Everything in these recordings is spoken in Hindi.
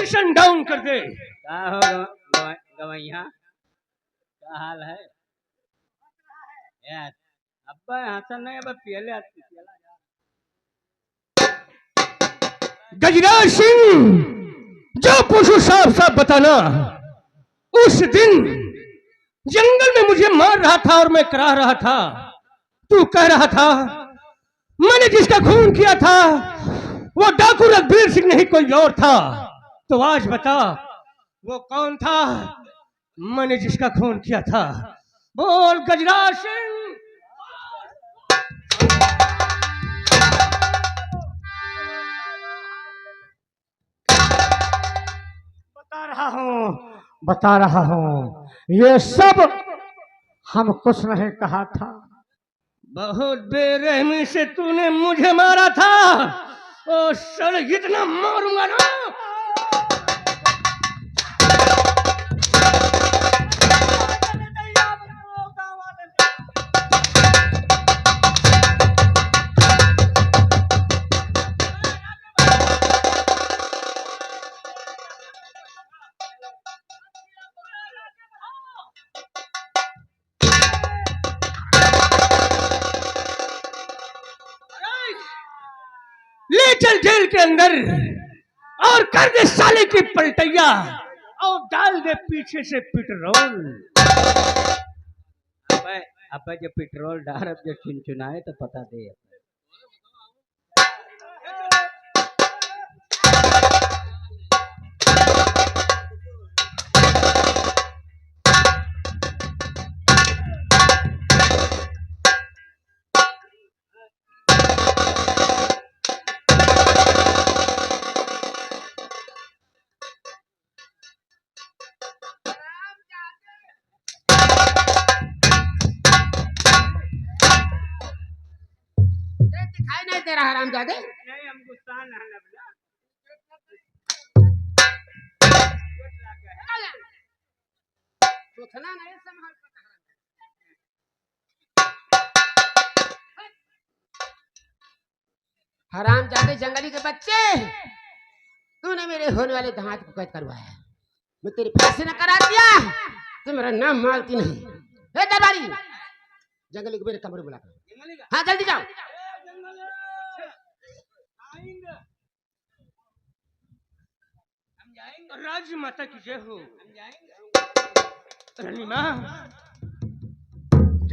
टेंशन डाउन कर दे। क्या हो गवैया, क्या हाल है यार? अब्बा हसन नहीं, अब पियले आती गजराज सिंह, जो पूछू साफ साफ बताना। उस दिन जंगल में मुझे मार रहा था और मैं करा रहा था, तू कह रहा था मैंने जिसका खून किया था वो डाकू रघुवीर सिंह नहीं कोई और था। तो आज बता वो कौन था मैंने जिसका खून किया था? बोल गजराज सिंह। बता रहा हूँ ये सब हम कुछ नहीं कहा था। बहुत बेरहमी से तूने मुझे मारा था। ओ सर इतना मारूंगा ना। ले चल जेल के अंदर और कर दे साले की पलटैया और डाल दे पीछे से पेट्रोल। अब्बा। अब्बा जब पेट्रोल डाल जब चुनचुनाए तो पता दे। दिखाई नहीं दे रहा हरामजादे। नहीं हम गुस्सा ना सोचना नहीं संभाल हरामजादे जंगली के बच्चे, तूने मेरे होने वाले दामाद को कैद करवाया, मैं तेरी फांसी न करा दिया तो मेरा नाम मालती नहीं। हे दरबारी, जंगली को मेरे कमरे बुला कर। हाँ जल्दी जाओ। राज्य माता की जय हो। रानी माँ,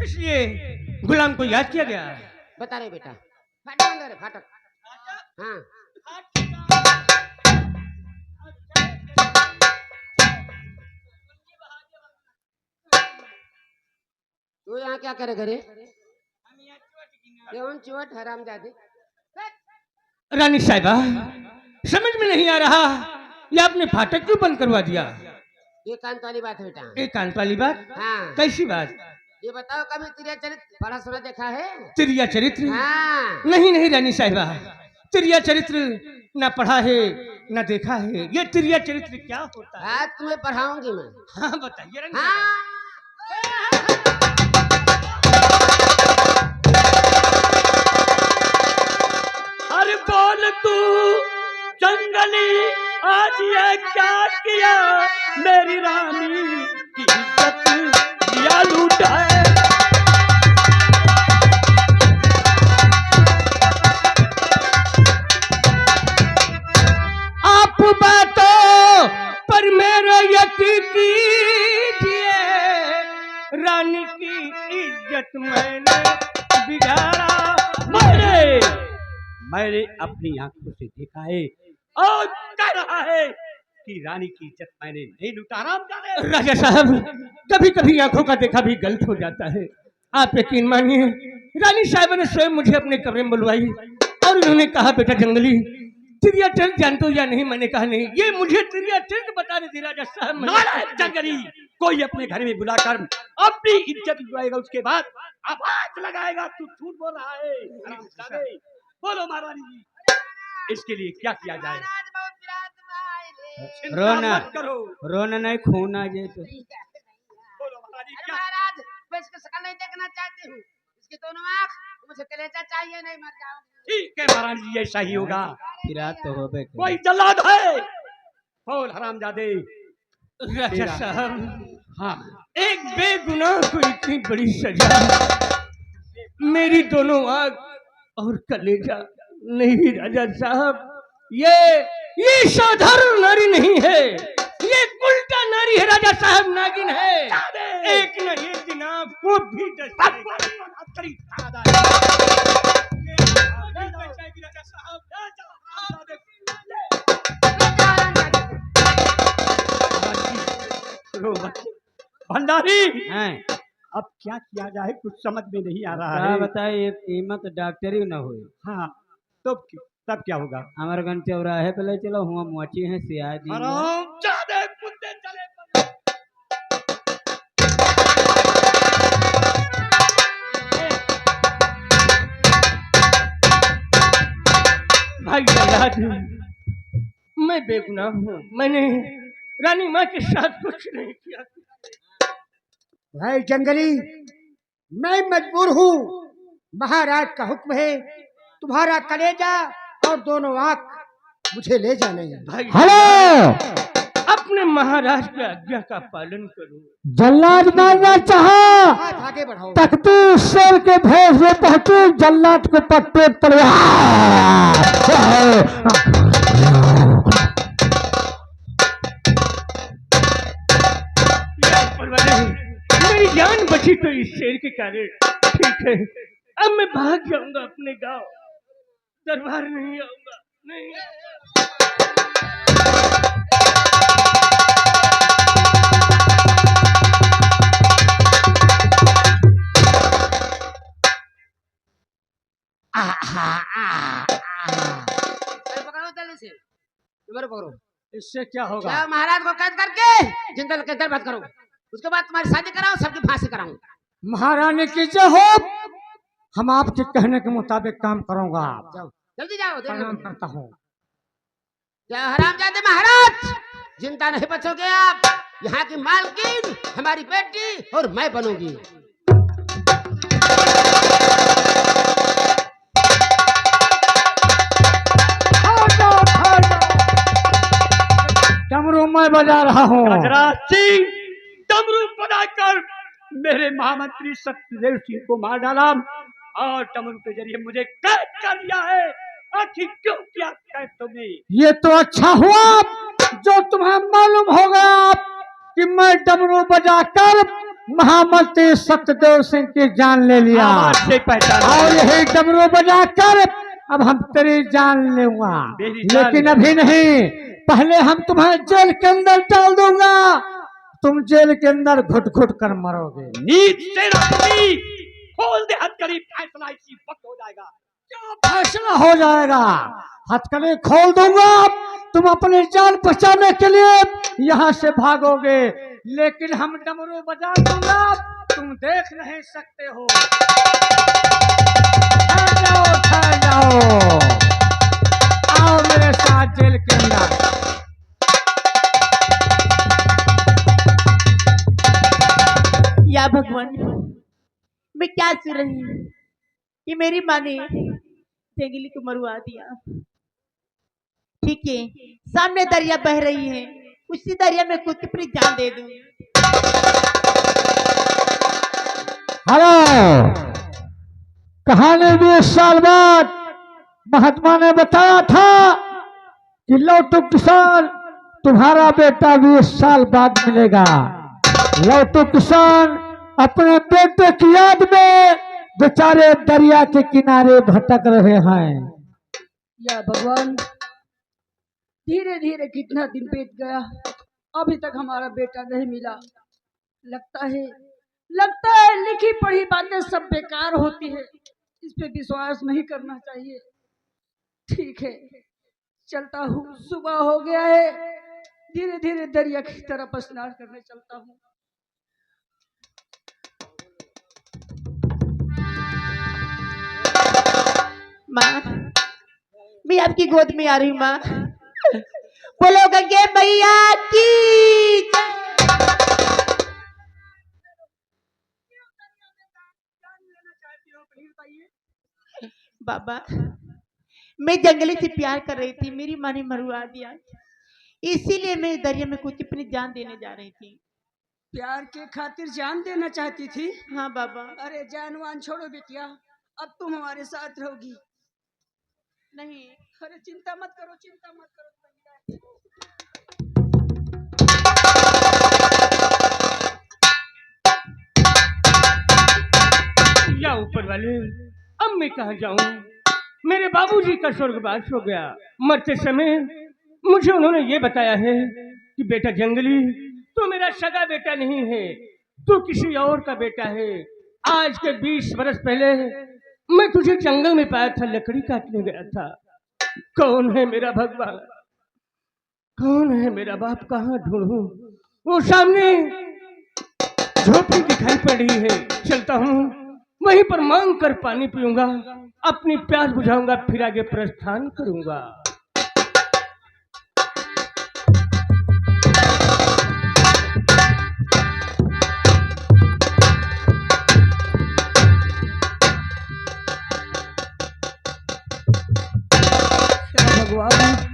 इसलिए गुलाम को याद किया गया। बता रहे बेटा, फाटक बंद करे, फाटक। हाँ तू यहाँ क्या करे घरे? कौन चोट हरामजादे? रानी साहिबा, समझ में नहीं आ रहा ये आपने फाटक क्यों बंद करवा दिया? ये कांत वाली बात है बेटा। एक कांत वाली बात? हाँ कैसी बात? ये बताओ कभी तिरिया चरित्र पढ़ा सुना देखा है? तिरिया चरित्र? हाँ। नहीं नहीं रानी साहिबा, तिरिया चरित्र न पढ़ा है न देखा है। ये तिरिया चरित्र क्या होता है? आज तुम्हें पढ़ाऊंगी मैं। हाँ बताइए रानी। हाँ। अरे बोल तू जंगली, आज ये क्या किया मेरी रानी की इज्जत लिया लूटा है। आप बातों पर मेरे यकीन कीजिए, रानी की इज्जत मैंने बिगाड़ा। मैंने अपनी आंखों से देखा है और कह रहा है कि रानी की इज्जत मैंने नहीं लूटा। राजा साहब, कभी कभी आंखों का देखा भी गलत हो जाता है। आप यकीन मानिए, रानी साहब ने स्वयं मुझे अपने कमरे में बुलवाई और उन्होंने कहा बेटा जंगली, तिरिया चरित्र जानते हो या नहीं? मैंने कहा नहीं। ये मुझे तिरिया चरित्र बता रहे थे राजा साहब। जंगली कोई अपने घर में बुलाकर अपनी इज्जत लुटाएगा, उसके बाद आवाज लगाएगा तू झूठ बोल रहा है। बोलो महारानी जी, इसके लिए क्या किया जाए? रोना करो, रोना नहीं, खून आ जाए तो। बोलो महारानी क्या? महाराज, मैं इसकी शक्ल नहीं देखना चाहती हूँ। इसकी दोनों आँख, मुझे कलेजा चाहिए, नहीं मर जाऊंगी। ठीक है महारानी जी, ऐसा ही होगा। फिर रात तो हो कोई जल्लाद है बोल हरामजादे। राजा तेरा- साहब, हाँ, एक बेगुनाह को इतनी बड़ी सजा, मेरी दोनों आंख और कलेजा। नहीं राजा साहब, ये साधारण नारी नहीं है, ये उल्टा नारी है राजा साहब, नागिन है। एक न एक दिन आपको भी डस जाएगा। राजा साहब, भंडारी, हैं अब क्या किया जाए कुछ समझ में नहीं आ रहा क्या है। बताए, ये कीमत डॉक्टरी न हुई। हाँ, तब क्या होगा? अमरगंज चौराहे पे ले चलो, हुआ मोची है सिया दी। हरामजादे कुत्ते चले। भाई जल्लाद, मैं बेगुनाह हूँ, मैंने रानी माँ के साथ कुछ नहीं किया। भाई जंगली, मैं मजबूर हूँ। महाराज का हुक्म है, तुम्हारा कलेजा और दोनों आंख मुझे ले जाने हैं। भाई हेलो, अपने महाराज की आज्ञा का पालन करो। जल्लाद मारना चाहा हाथ आगे बढ़ाओ। तख्ती शेर के भेष में पहुंचे, जल्लाद को पट्टे पर या परवरे, मेरी जान बची तो इस शेर के कारण। ठीक है, अब मैं भाग जाऊंगा अपने गांव, दरबार नहीं आऊंगा। नहीं पकड़ो जल्दी से, तुम्हारे पकड़ो। इससे क्या होगा? जाओ महाराज को कैद करके जिंदल के अंदर बंद करो। उसके बाद तुम्हारी शादी कराओ, सबकी फांसी कराऊं। महारानी की जय हो। हम आपके कहने के मुताबिक काम करूंगा। जाओ जल्दी जाओ, देर प्रणाम मत करो। करता हूँ। जय हरामजादे महाराज, जिंदा नहीं बचोगे आप। यहाँ की मालकिन हमारी बेटी और मैं बनूंगी। डमरू मैं बजा रहा हूँ। गजराज सिंह, डमरू बनाकर मेरे महामंत्री सत्यदेव सिंह को मार डाला और डमरू के जरिए मुझे कैद कर लिया है। आखिर क्यों किया कैद तुमने? ये तो अच्छा हुआ जो तुम्हें मालूम होगा कि मैं डमरू बजाकर महामंत्री सत्यदेव सिंह की जान ले लिया, आवाज से पहचाना। और यही डमरू बजाकर अब हम तेरी जान लूंगा। मेरी जान लेकिन अभी नहीं, पहले हम तुम्हें जेल के अंदर डाल दूंगा। तुम जेल के अंदर घुट घुट कर मरोगे। नीच से रानी, खोल दे हथकड़ी, फैसला इसी वक्त हो जाएगा। क्या फैसला हो जाएगा? हथकड़ी खोल दूंगा, तुम अपनी जान बचाने के लिए यहाँ से भागोगे, लेकिन हम डमरू बजा दूंगा, तुम देख नहीं सकते हो। ठहर जाओ, आओ मेरे साथ जेल के अंदर। या भगवान, मैं क्या सुन रही हूँ कि मेरी माँ ने जंगली को मरवा दिया। ठीक है, सामने दरिया बह रही है, उसी दरिया में खुद की अपनी जान दे दूं। हेलो, कहानी 20 साल बाद महात्मा ने बताया था कि लौटू किसान तुम्हारा बेटा 20 साल बाद मिलेगा। लौटू किसान अपने बेटे की याद में बेचारे दरिया के किनारे भटक रहे हैं। या भगवान, धीरे धीरे कितना दिन बीत गया, अभी तक हमारा बेटा नहीं मिला। लगता है लिखी पढ़ी बातें सब बेकार होती है, इस पे विश्वास नहीं करना चाहिए। ठीक है, चलता हूँ, सुबह हो गया है, धीरे धीरे दरिया की तरफ स्नान करने चलता हूँ। माँ, मैं आपकी गोद में आ रही हूँ। माँ, बोलो गंगे मैया की जय। बाबा, मैं जंगली से प्यार कर रही थी, मेरी माँ ने मरवा दिया। इसीलिए मैं दरिया में कुछ अपनी जान देने जा रही थी। प्यार के खातिर जान देना चाहती थी? हाँ बाबा। अरे जान वान छोड़ो बिटिया, अब तुम हमारे साथ रहोगी। नहीं। अरे चिंता मत करो, चिंता मत करो। या ऊपर वाले, अब मैं कहाँ जाऊं? मेरे बाबूजी का स्वर्गवास हो गया। मरते समय मुझे उन्होंने ये बताया है कि बेटा जंगली, तू मेरा सगा बेटा नहीं है, तू किसी और का बेटा है। आज के 20 बरस पहले मैं तुझे जंगल में पाया था, लकड़ी काटने गया था। कौन है मेरा भगवान, कौन है मेरा बाप, कहाँ ढूंढूं? वो सामने झोपड़ी दिखाई पड़ रही है, चलता हूँ, वहीं पर मांग कर पानी पीऊंगा, अपनी प्यास बुझाऊंगा, फिर आगे प्रस्थान करूंगा। भगवान